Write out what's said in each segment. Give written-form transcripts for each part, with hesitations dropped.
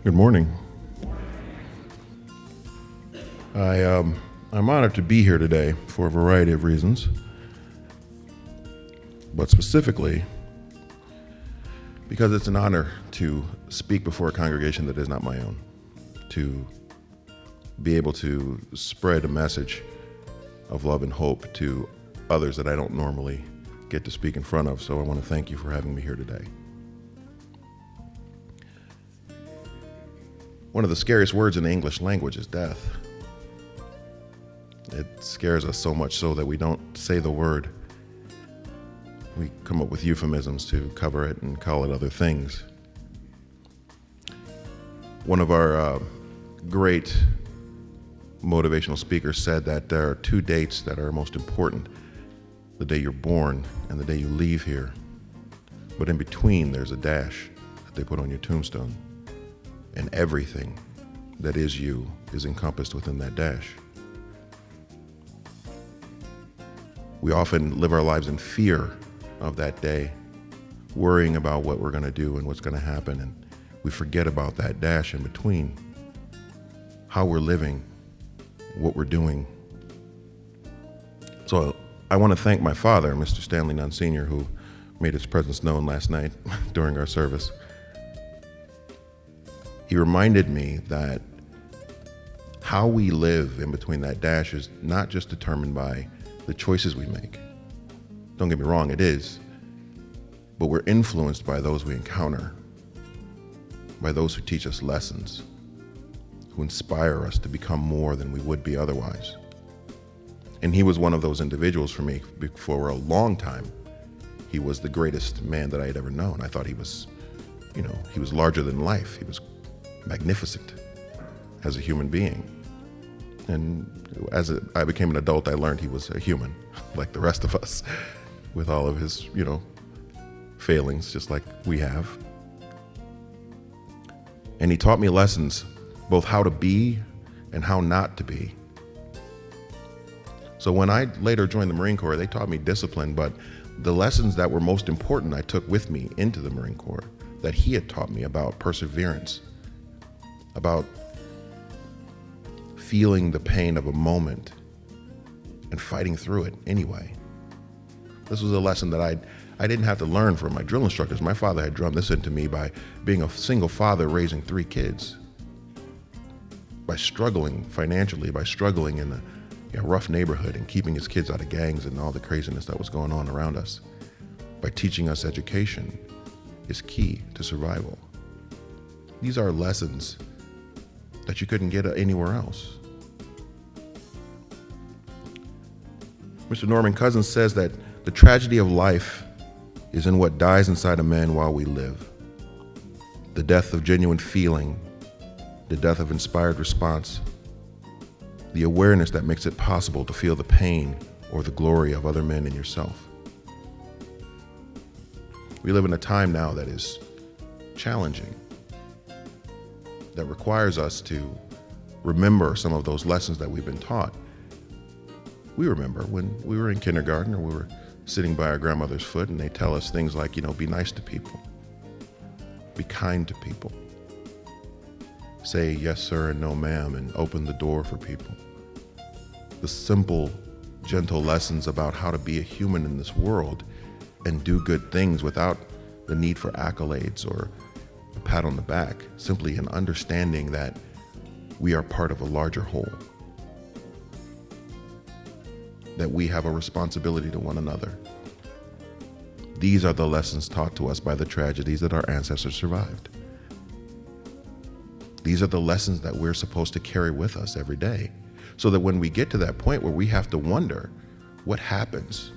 Good morning. I'm honored to be here today for a variety of reasons, but specifically because it's an honor to speak before a congregation that is not my own, to be able to spread a message of love and hope to others that I don't normally get to speak in front of. So I want to thank you for having me here today. One of the scariest words in the English language is death. It scares us so much so that we don't say the word. We come up with euphemisms to cover it and call it other things. One of our great motivational speakers said that there are two dates that are most important: the day you're born and the day you leave here. But in between, there's a dash that they put on your tombstone. And everything that is you is encompassed within that dash. We often live our lives in fear of that day, worrying about what we're going to do and what's going to happen, and we forget about that dash in between, how we're living, what we're doing. So I want to thank my father, Mr. Stanley Nunn Sr., who made his presence known last night during our service. He reminded me that how we live in between that dash is not just determined by the choices we make. Don't get me wrong, it is. But we're influenced by those we encounter, by those who teach us lessons, who inspire us to become more than we would be otherwise. And he was one of those individuals for me. For a long time, he was the greatest man that I had ever known. I thought he was larger than life. He was magnificent as a human being. And as I became an adult, I learned he was a human, like the rest of us, with all of his, failings, just like we have. And he taught me lessons, both how to be and how not to be. So when I later joined the Marine Corps, they taught me discipline, but the lessons that were most important I took with me into the Marine Corps, that he had taught me about perseverance, about feeling the pain of a moment and fighting through it anyway. This was a lesson that I didn't have to learn from my drill instructors. My father had drummed this into me by being a single father raising 3 kids, by struggling financially, by struggling in a rough neighborhood and keeping his kids out of gangs and all the craziness that was going on around us, by teaching us education is key to survival. These are lessons that you couldn't get anywhere else. Mr. Norman Cousins says that the tragedy of life is in what dies inside a man while we live. The death of genuine feeling, the death of inspired response, the awareness that makes it possible to feel the pain or the glory of other men and yourself. We live in a time now that is challenging, that requires us to remember some of those lessons that we've been taught. We remember when we were in kindergarten or we were sitting by our grandmother's foot and they tell us things like, be nice to people, be kind to people, say yes sir and no ma'am, and open the door for people. The simple, gentle lessons about how to be a human in this world and do good things without the need for accolades or a pat on the back, simply an understanding that we are part of a larger whole, that we have a responsibility to one another. These are the lessons taught to us by the tragedies that our ancestors survived. These are the lessons that we're supposed to carry with us every day, so that when we get to that point where we have to wonder what happens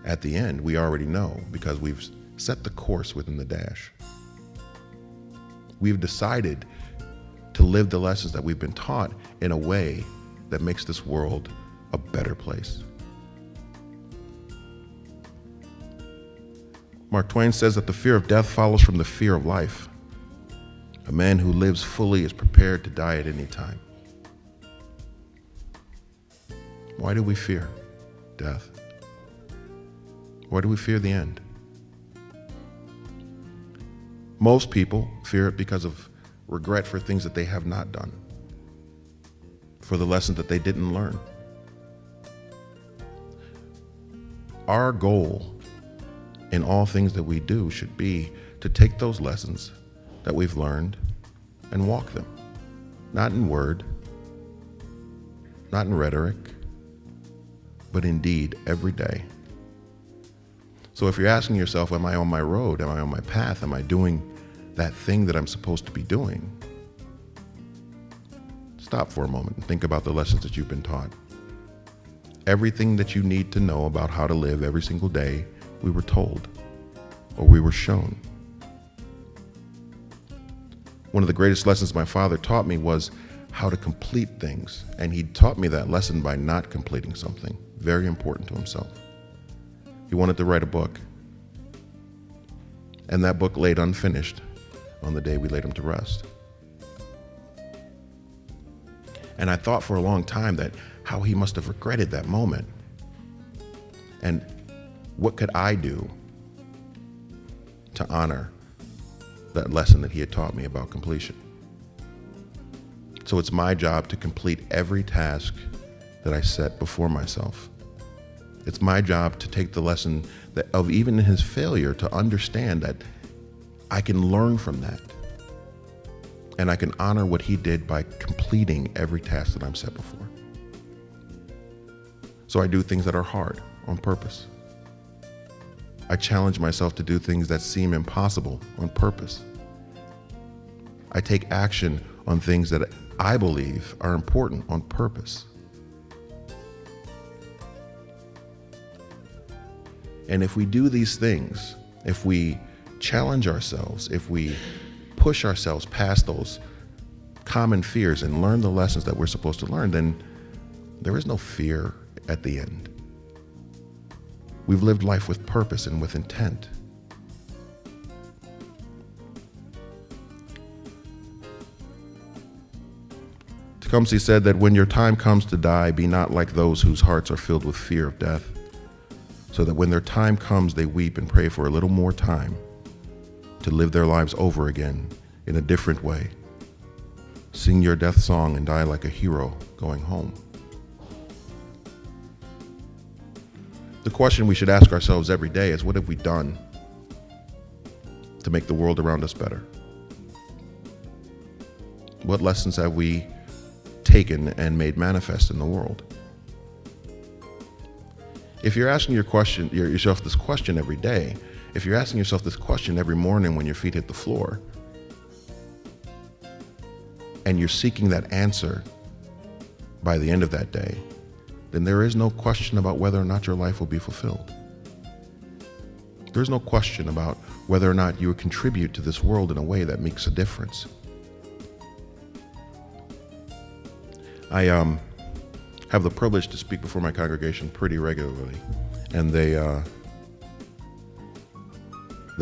at the end, we already know because we've set the course within the dash. We've decided to live the lessons that we've been taught in a way that makes this world a better place. Mark Twain says that the fear of death follows from the fear of life. A man who lives fully is prepared to die at any time. Why do we fear death? Why do we fear the end? Most people fear it because of regret for things that they have not done, for the lessons that they didn't learn. Our goal in all things that we do should be to take those lessons that we've learned and walk them, not in word, not in rhetoric, but in deed every day. So if you're asking yourself, am I on my road? Am I on my path? Am I doing that thing that I'm supposed to be doing? Stop for a moment and think about the lessons that you've been taught. Everything that you need to know about how to live every single day, we were told or we were shown. One of the greatest lessons my father taught me was how to complete things. And he taught me that lesson by not completing something very important to himself. He wanted to write a book. And that book laid unfinished on the day we laid him to rest. And I thought for a long time that how he must have regretted that moment. And what could I do to honor that lesson that he had taught me about completion? So it's my job to complete every task that I set before myself. It's my job to take the lesson of even his failure, to understand that I can learn from that. And I can honor what he did by completing every task that I'm set before. So I do things that are hard on purpose. I challenge myself to do things that seem impossible on purpose. I take action on things that I believe are important on purpose. And if we do these things, if we challenge ourselves, if we push ourselves past those common fears and learn the lessons that we're supposed to learn, then there is no fear at the end. We've lived life with purpose and with intent. Tecumseh said that when your time comes to die, be not like those whose hearts are filled with fear of death, so that when their time comes, they weep and pray for a little more time to live their lives over again in a different way. Sing your death song and die like a hero going home. The question we should ask ourselves every day is, what have we done to make the world around us better? What lessons have we taken and made manifest in the world? If you're asking yourself this question every day, if you're asking yourself this question every morning when your feet hit the floor, and you're seeking that answer by the end of that day, then there is no question about whether or not your life will be fulfilled. There's no question about whether or not you contribute to this world in a way that makes a difference. I have the privilege to speak before my congregation pretty regularly, and they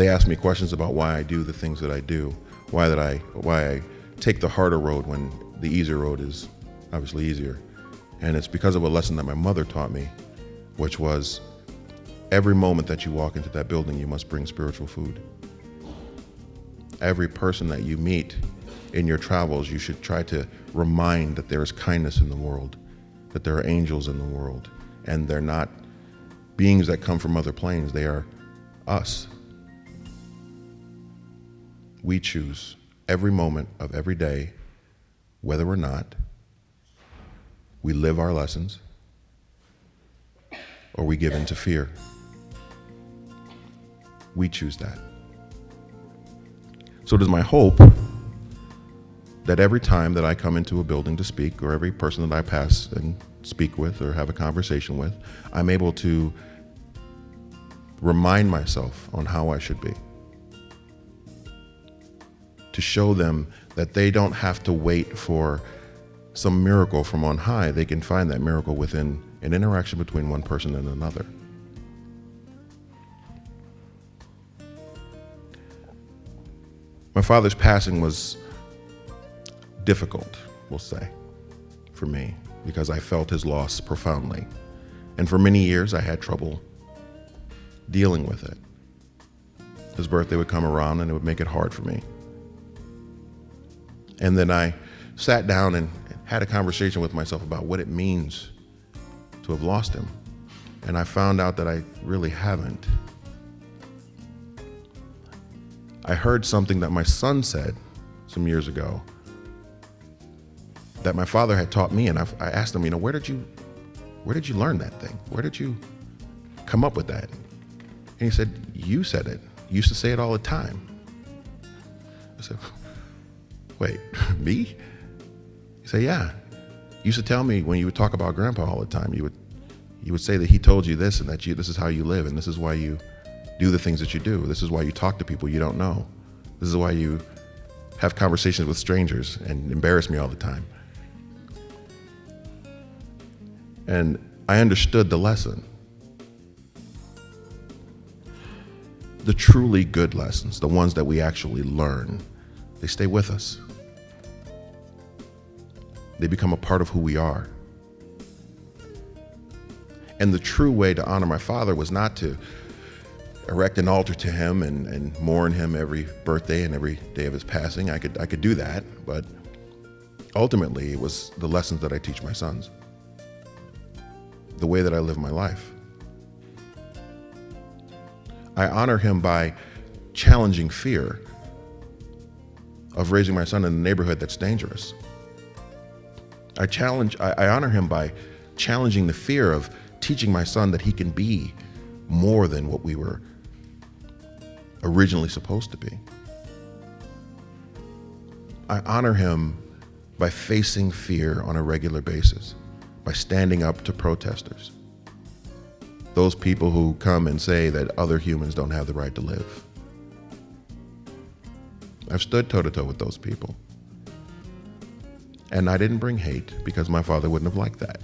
ask me questions about why I do the things that I do, why I take the harder road when the easier road is obviously easier. And it's because of a lesson that my mother taught me, which was every moment that you walk into that building, you must bring spiritual food. Every person that you meet in your travels, you should try to remind that there is kindness in the world, that there are angels in the world, and they're not beings that come from other planes, they are us. We choose every moment of every day whether or not we live our lessons or we give in to fear. We choose that. So it is my hope that every time that I come into a building to speak, or every person that I pass and speak with or have a conversation with, I'm able to remind myself on how I should be. To show them that they don't have to wait for some miracle from on high. They can find that miracle within an interaction between one person and another. My father's passing was difficult, we'll say, for me, because I felt his loss profoundly. And for many years, I had trouble dealing with it. His birthday would come around and it would make it hard for me. And then I sat down and had a conversation with myself about what it means to have lost him. And I found out that I really haven't. I heard something that my son said some years ago that my father had taught me, and I asked him, where did you learn that thing? Where did you come up with that? And he said, you said it. You used to say it all the time. I said, wait, me? He said, yeah. You used to tell me when you would talk about Grandpa all the time, you would say that he told you this and that this is how you live and this is why you do the things that you do. This is why you talk to people you don't know. This is why you have conversations with strangers and embarrass me all the time. And I understood the lesson. The truly good lessons, the ones that we actually learn, they stay with us. They become a part of who we are. And the true way to honor my father was not to erect an altar to him and mourn him every birthday and every day of his passing. I could do that, but ultimately it was the lessons that I teach my sons, the way that I live my life. I honor him by challenging fear of raising my son in a neighborhood that's dangerous. I honor him by challenging the fear of teaching my son that he can be more than what we were originally supposed to be. I honor him by facing fear on a regular basis, by standing up to protesters, those people who come and say that other humans don't have the right to live. I've stood toe-to-toe with those people. And I didn't bring hate because my father wouldn't have liked that.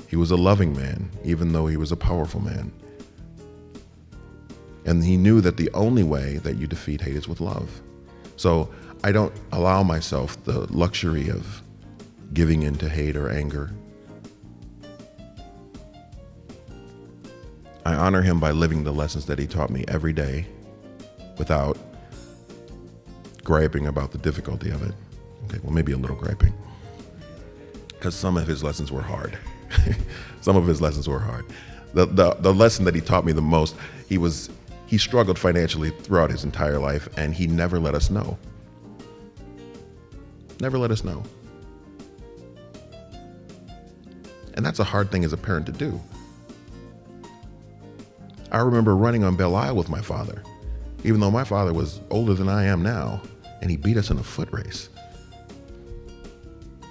He was a loving man, even though he was a powerful man. And he knew that the only way that you defeat hate is with love. So I don't allow myself the luxury of giving in to hate or anger. I honor him by living the lessons that he taught me every day without griping about the difficulty of it. Okay, well, maybe a little griping, because some of his lessons were hard. Some of his lessons were hard. The lesson that he taught me the most, he struggled financially throughout his entire life, and he never let us know. Never let us know. And that's a hard thing as a parent to do. I remember running on Belle Isle with my father, even though my father was older than I am now, and he beat us in a foot race.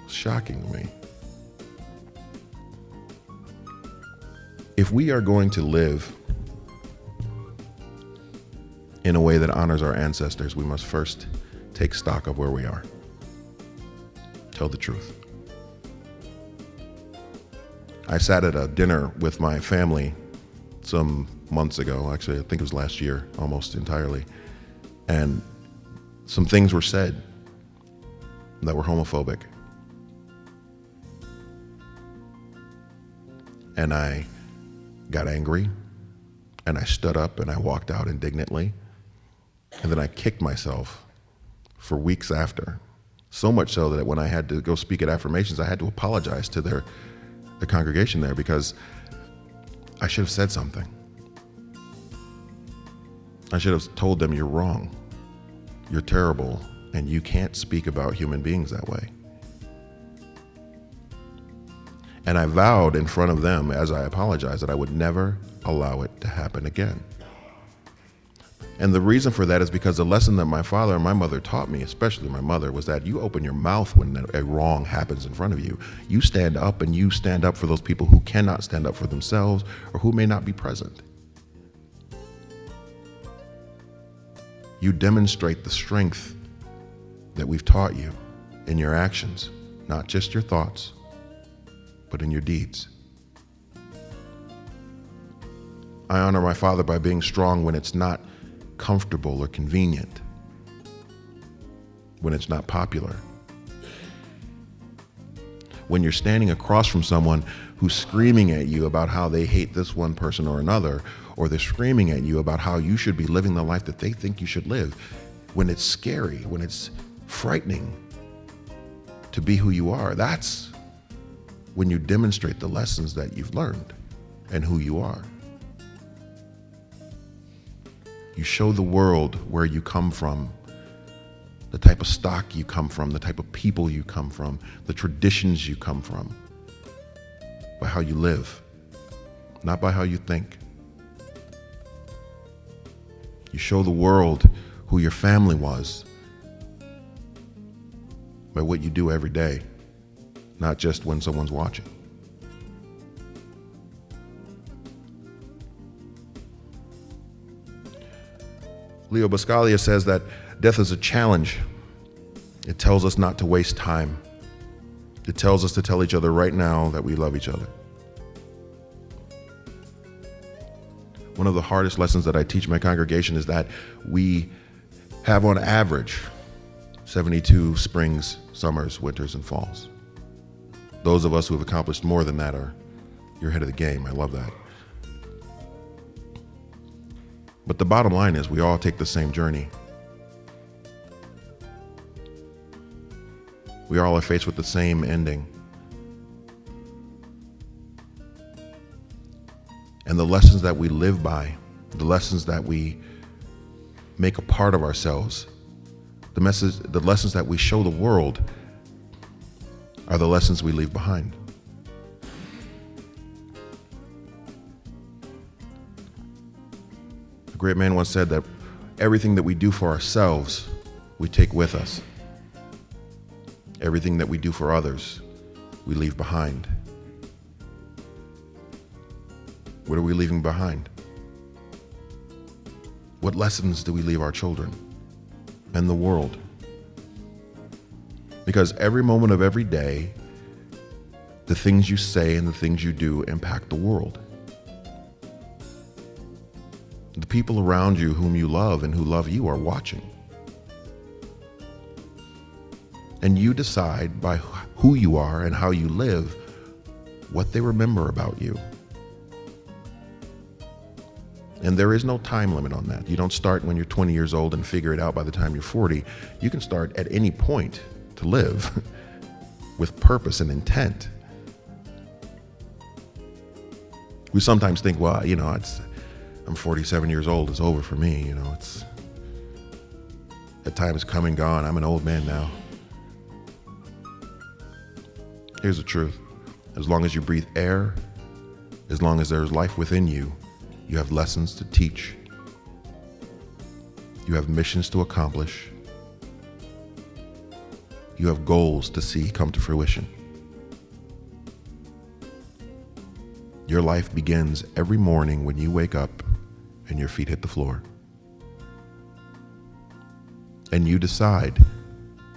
Shocking to me. If we are going to live in a way that honors our ancestors, we must first take stock of where we are. Tell the truth. I sat at a dinner with my family some months ago. Actually, I think it was last year, almost entirely. And some things were said that were homophobic. And I got angry, and I stood up and I walked out indignantly. And then I kicked myself for weeks after. So much so that when I had to go speak at affirmations, I had to apologize to the congregation there, because I should have said something. I should have told them, you're wrong, you're terrible, and you can't speak about human beings that way. And I vowed in front of them as I apologized that I would never allow it to happen again. And the reason for that is because the lesson that my father and my mother taught me, especially my mother, was that you open your mouth when a wrong happens in front of you. You stand up, and you stand up for those people who cannot stand up for themselves or who may not be present. You demonstrate the strength that we've taught you in your actions, not just your thoughts, but in your deeds. I honor my father by being strong when it's not comfortable or convenient, when it's not popular. When you're standing across from someone who's screaming at you about how they hate this one person or another, or they're screaming at you about how you should be living the life that they think you should live, when it's scary, when it's frightening to be who you are. That's when you demonstrate the lessons that you've learned and who you are. You show the world where you come from, the type of stock you come from, the type of people you come from, the traditions you come from, by how you live, not by how you think. You show the world who your family was by what you do every day, not just when someone's watching. Leo Buscaglia says that death is a challenge. It tells us not to waste time. It tells us to tell each other right now that we love each other. One of the hardest lessons that I teach my congregation is that we have on average 72 springs, summers, winters, and falls. Those of us who have accomplished more than that you're ahead of the game. I love that. But the bottom line is we all take the same journey. We all are faced with the same ending. And the lessons that we live by, the lessons that we make a part of ourselves, the lessons that we show the world are the lessons we leave behind. A great man once said that everything that we do for ourselves, we take with us. Everything that we do for others, we leave behind. What are we leaving behind? What lessons do we leave our children and the world? Because every moment of every day, the things you say and the things you do impact the world. The people around you whom you love and who love you are watching. And you decide by who you are and how you live what they remember about you. And there is no time limit on that. You don't start when you're 20 years old and figure it out by the time you're 40. You can start at any point to live with purpose and intent. We sometimes think, well, I'm 47 years old. It's over for me. That time has come and gone. I'm an old man now. Here's the truth. As long as you breathe air, as long as there's life within you, you have lessons to teach. You have missions to accomplish. You have goals to see come to fruition. Your life begins every morning when you wake up and your feet hit the floor. And you decide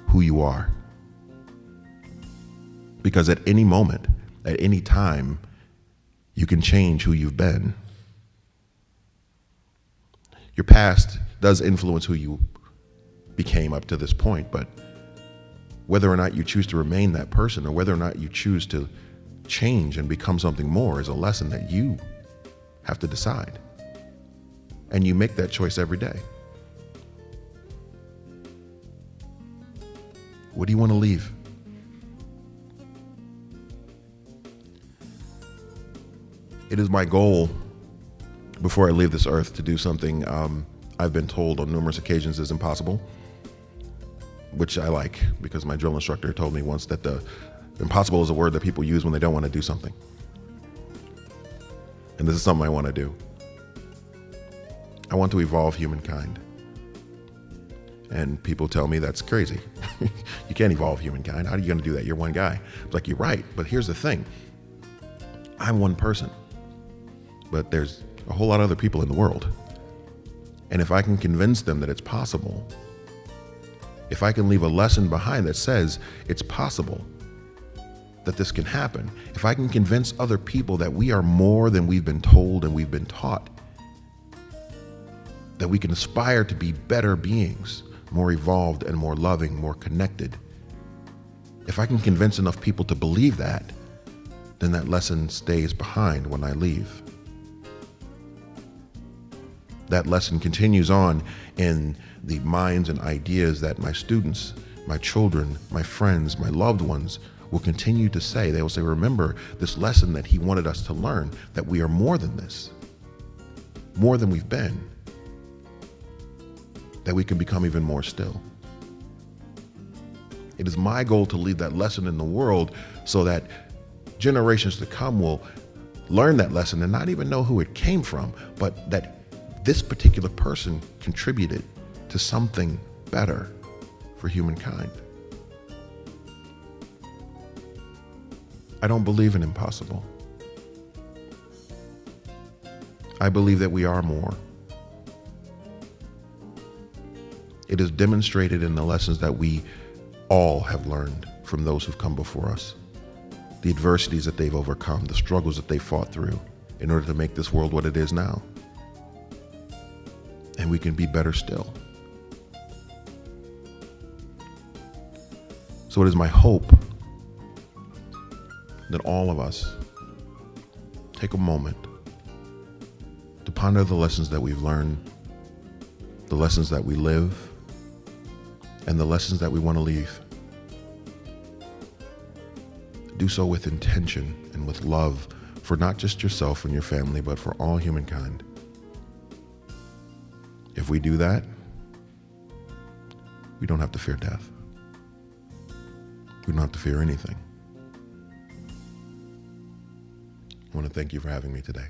who you are. Because at any moment, at any time, you can change who you've been. Your past does influence who you became up to this point, but whether or not you choose to remain that person or whether or not you choose to change and become something more is a lesson that you have to decide. And you make that choice every day. What do you want to leave? It is my goal before I leave this earth to do something I've been told on numerous occasions is impossible, which I like because my drill instructor told me once that the impossible is a word that people use when they don't want to do something. And this is something I want to do. I want to evolve humankind. And people tell me that's crazy. You can't evolve humankind. How are you going to do that? You're one guy. It's like, you're right. But here's the thing. I'm one person. But there's a whole lot of other people in the world. And if I can convince them that it's possible, if I can leave a lesson behind that says it's possible that this can happen, if I can convince other people that we are more than we've been told and we've been taught, that we can aspire to be better beings, more evolved and more loving, more connected, if I can convince enough people to believe that, then that lesson stays behind when I leave. That lesson continues on in the minds and ideas that my students my children, my friends, my loved ones will continue to say, they will say, remember this lesson that he wanted us to learn, that we are more than this, more than we've been, that we can become even more still. It is my goal to leave that lesson in the world so that generations to come will learn that lesson and not even know who it came from, but that this particular person contributed to something better for humankind. I don't believe in impossible. I believe that we are more. It is demonstrated in the lessons that we all have learned from those who've come before us, the adversities that they've overcome, the struggles that they fought through in order to make this world what it is now. And we can be better still. So it is my hope that all of us take a moment to ponder the lessons that we've learned, the lessons that we live, and the lessons that we want to leave. Do so with intention and with love for not just yourself and your family, but for all humankind. If we do that, we don't have to fear death. We don't have to fear anything. I want to thank you for having me today.